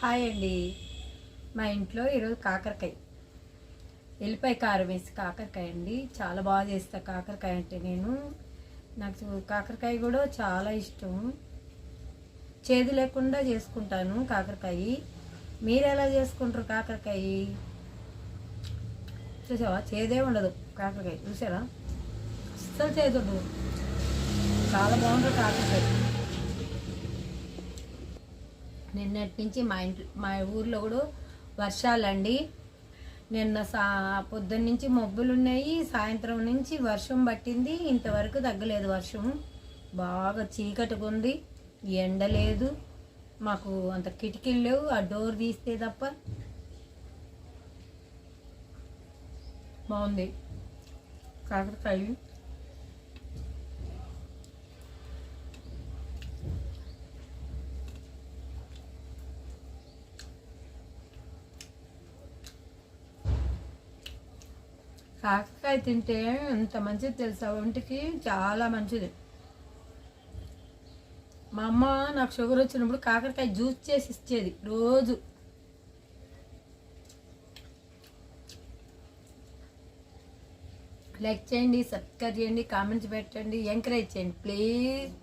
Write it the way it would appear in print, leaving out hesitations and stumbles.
Hi అండి. మా ఇంట్లో ఈరోజు కాకరకాయ ఎల్లిపాయ కారం వేసి కాకరకాయ అండి. చాలా బాగా చేస్తా కాకరకాయ అంటే నాకు కాకరకాయ కూడా చాలా ఇష్టం. చేదు లేకుండా చేసుకుంటాను కాకరకాయ. మీరు ఎలా చేసుకుంటారు కాకరకాయ? చూసావా, చేదే ఉండదు కాకరకాయ. చూసారా, అస్సలు చేదు ఉండదు. చాలా బాగుంటుంది కాకరకాయ. నిన్నటి నుంచి మా ఊర్లో కూడా వర్షాలండి. నిన్న పొద్దున్న నుంచి మబ్బులు ఉన్నాయి, సాయంత్రం నుంచి వర్షం పట్టింది. ఇంతవరకు తగ్గలేదు వర్షం. బాగా చీకటిగా ఉంది, ఎండ లేదు. మాకు అంత కిటికీలు లేవు, ఆ డోర్ తీస్తే తప్ప. బాగుంది కాకరకాయ. కాకరకాయ తింటే ఎంత మంచిది తెలుసా, ఒంటికి చాలా మంచిది. మా అమ్మ నాకు షుగర్ వచ్చినప్పుడు కాకరకాయ జ్యూస్ చేసి ఇచ్చేది రోజు. లైక్ చేయండి, సబ్స్క్రైబ్ చేయండి, కామెంట్స్ పెట్టండి, ఎంకరేజ్ చేయండి ప్లీజ్.